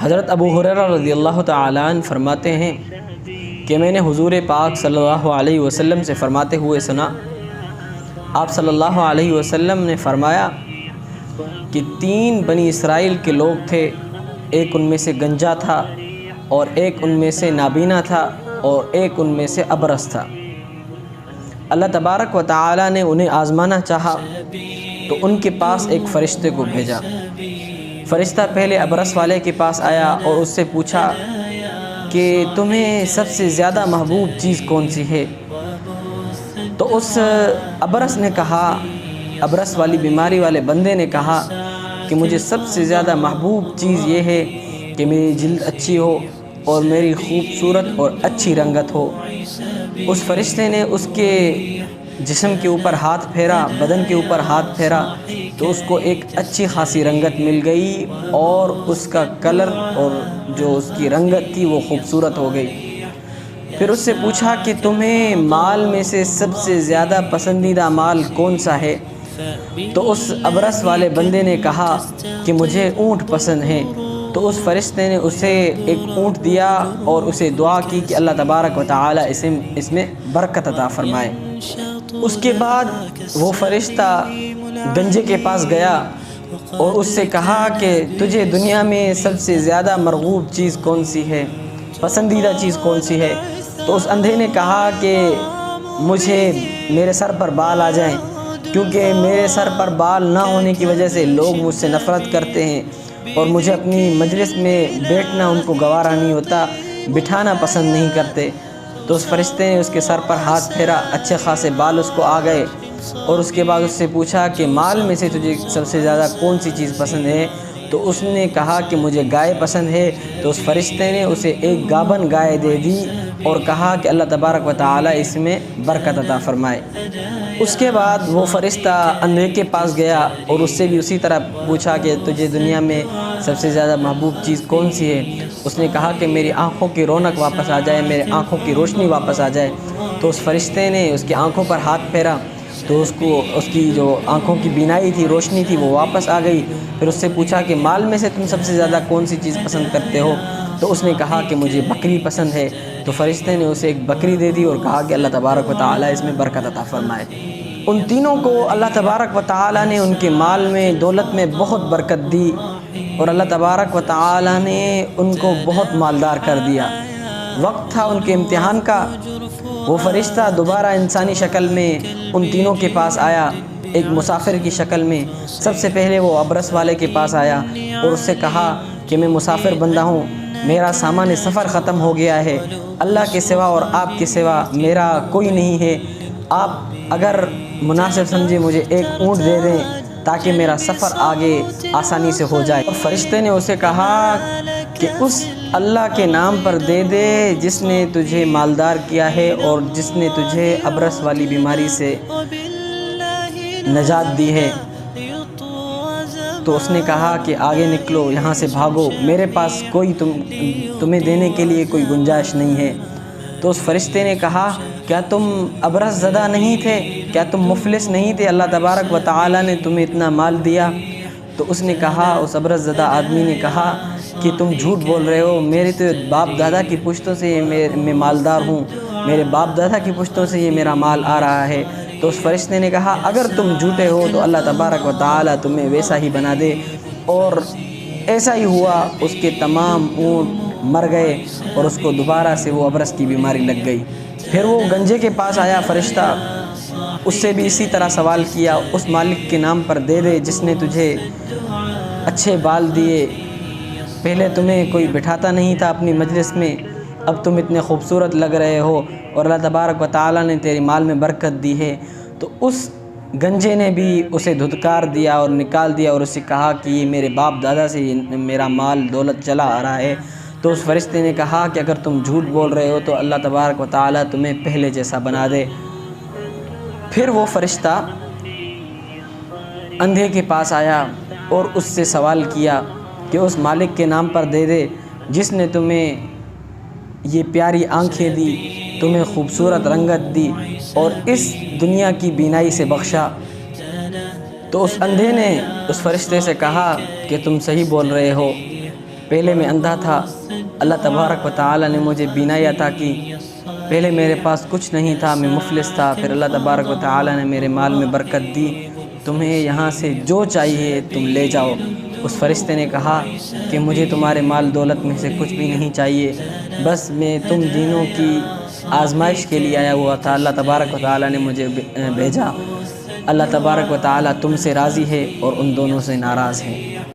حضرت ابو ہریرہ رضی اللہ تعالیٰ عنہ فرماتے ہیں کہ میں نے حضور پاک صلی اللہ علیہ وسلم سے فرماتے ہوئے سنا، آپ صلی اللہ علیہ وسلم نے فرمایا کہ 3 بنی اسرائیل کے لوگ تھے، ایک ان میں سے گنجا تھا اور ایک ان میں سے نابینا تھا اور ایک ان میں سے ابرص تھا۔ اللہ تبارک و تعالی نے انہیں آزمانا چاہا تو ان کے پاس ایک فرشتے کو بھیجا۔ فرشتہ پہلے ابرص والے کے پاس آیا اور اس سے پوچھا کہ تمہیں سب سے زیادہ محبوب چیز کون سی ہے؟ تو اس ابرص نے کہا، ابرص والی بیماری والے بندے نے کہا کہ مجھے سب سے زیادہ محبوب چیز یہ ہے کہ میری جلد اچھی ہو اور میری خوبصورت اور اچھی رنگت ہو۔ اس فرشتے نے اس کے جسم کے اوپر ہاتھ پھیرا، بدن کے اوپر ہاتھ پھیرا تو اس کو ایک اچھی خاصی رنگت مل گئی اور اس کا کلر اور جو اس کی رنگت تھی وہ خوبصورت ہو گئی۔ پھر اس سے پوچھا کہ تمہیں مال میں سے سب سے زیادہ پسندیدہ مال کون سا ہے؟ تو اس ابرص والے بندے نے کہا کہ مجھے اونٹ پسند ہیں۔ تو اس فرشتے نے اسے ایک اونٹ دیا اور اسے دعا کی کہ اللہ تبارک و تعالی اس میں برکت عطا فرمائے۔ اس کے بعد وہ فرشتہ گنجے کے پاس گیا اور اس سے کہا کہ تجھے دنیا میں سب سے زیادہ مرغوب چیز کون سی ہے، پسندیدہ چیز کون سی ہے؟ تو اس اندھے نے کہا کہ مجھے میرے سر پر بال آ جائیں، کیونکہ میرے سر پر بال نہ ہونے کی وجہ سے لوگ مجھ سے نفرت کرتے ہیں اور مجھے اپنی مجلس میں بیٹھنا ان کو گوارا نہیں ہوتا، بٹھانا پسند نہیں کرتے۔ تو اس فرشتے نے اس کے سر پر ہاتھ پھیرا، اچھے خاصے بال اس کو آ گئے اور اس کے بعد اس سے پوچھا کہ مال میں سے تجھے سب سے زیادہ کون سی چیز پسند ہے؟ تو اس نے کہا کہ مجھے گائے پسند ہے۔ تو اس فرشتے نے اسے ایک گابن گائے دے دی اور کہا کہ اللہ تبارک و تعالی اس میں برکت عطا فرمائے۔ اس کے بعد وہ فرشتہ اندھے کے پاس گیا اور اس سے بھی اسی طرح پوچھا کہ تجھے دنیا میں سب سے زیادہ محبوب چیز کون سی ہے؟ اس نے کہا کہ میری آنکھوں کی رونق واپس آ جائے، میرے آنکھوں کی روشنی واپس آ جائے۔ تو اس فرشتے نے اس کی آنکھوں پر ہاتھ پھیرا تو اس کی جو آنکھوں کی بینائی تھی، روشنی تھی، وہ واپس آ گئی۔ پھر اس سے پوچھا کہ مال میں سے تم سب سے زیادہ کون سی چیز پسند کرتے ہو؟ تو اس نے کہا کہ مجھے بکری پسند ہے۔ تو فرشتے نے اسے ایک بکری دے دی اور کہا کہ اللہ تبارک و تعالی اس میں برکت عطا فرمائے۔ ان تینوں کو اللہ تبارک و تعالی نے ان کے مال میں، دولت میں بہت برکت دی اور اللہ تبارک و تعالی نے ان کو بہت مالدار کر دیا۔ وقت تھا ان کے امتحان کا، وہ فرشتہ دوبارہ انسانی شکل میں ان تینوں کے پاس آیا، ایک مسافر کی شکل میں۔ سب سے پہلے وہ ابرص والے کے پاس آیا اور اس سے کہا کہ میں مسافر بندہ ہوں، میرا سامان سفر ختم ہو گیا ہے، اللہ کے سوا اور آپ کے سوا میرا کوئی نہیں ہے، آپ اگر مناسب سمجھے مجھے ایک اونٹ دے دیں تاکہ میرا سفر آگے آسانی سے ہو جائے۔ اور فرشتے نے اسے کہا کہ اس اللہ کے نام پر دے دے جس نے تجھے مالدار کیا ہے اور جس نے تجھے ابرص والی بیماری سے نجات دی ہے۔ تو اس نے کہا کہ آگے نکلو، یہاں سے بھاگو، میرے پاس کوئی تمہیں دینے کے لیے کوئی گنجائش نہیں ہے۔ تو اس فرشتے نے کہا کیا تم ابرص زدہ نہیں تھے؟ کیا تم مفلس نہیں تھے؟ اللہ تبارک و تعالی نے تمہیں اتنا مال دیا۔ تو اس نے کہا، اس ابرص زدہ آدمی نے کہا کہ تم جھوٹ بول رہے ہو، میرے تو باپ دادا کی پشتوں سے میں مالدار ہوں، میرے باپ دادا کی پشتوں سے یہ میرا مال آ رہا ہے۔ تو اس فرشتے نے کہا اگر تم جھوٹے ہو تو اللہ تبارک و تعالی تمہیں ویسا ہی بنا دے۔ اور ایسا ہی ہوا، اس کے تمام اونٹ مر گئے اور اس کو دوبارہ سے وہ ابرص کی بیماری لگ گئی۔ پھر وہ گنجے کے پاس آیا فرشتہ، اس سے بھی اسی طرح سوال کیا، اس مالک کے نام پر دے دے جس نے تجھے اچھے بال دیے، پہلے تمہیں کوئی بٹھاتا نہیں تھا اپنی مجلس میں، اب تم اتنے خوبصورت لگ رہے ہو اور اللہ تبارک و تعالی نے تیرے مال میں برکت دی ہے۔ تو اس گنجے نے بھی اسے دھتکار دیا اور نکال دیا اور اسے کہا کہ یہ میرے باپ دادا سے میرا مال دولت چلا آ رہا ہے۔ تو اس فرشتے نے کہا کہ اگر تم جھوٹ بول رہے ہو تو اللہ تبارک و تعالی تمہیں پہلے جیسا بنا دے۔ پھر وہ فرشتہ اندھے کے پاس آیا اور اس سے سوال کیا کہ اس مالک کے نام پر دے دے جس نے تمہیں یہ پیاری آنکھیں دی، تمہیں خوبصورت رنگت دی اور اس دنیا کی بینائی سے بخشا۔ تو اس اندھے نے اس فرشتے سے کہا کہ تم صحیح بول رہے ہو، پہلے میں اندھا تھا، اللہ تبارک و تعالی نے مجھے بینائی عطا کی۔ پہلے میرے پاس کچھ نہیں تھا، میں مفلس تھا، پھر اللہ تبارک و تعالی نے میرے مال میں برکت دی۔ تمہیں یہاں سے جو چاہیے تم لے جاؤ۔ اس فرشتے نے کہا کہ مجھے تمہارے مال دولت میں سے کچھ بھی نہیں چاہیے، بس میں تم دینوں کی آزمائش کے لیے آیا ہوا تھا، اللہ تبارک و تعالی نے مجھے بھیجا۔ اللہ تبارک و تعالی تم سے راضی ہے اور ان دونوں سے ناراض ہے۔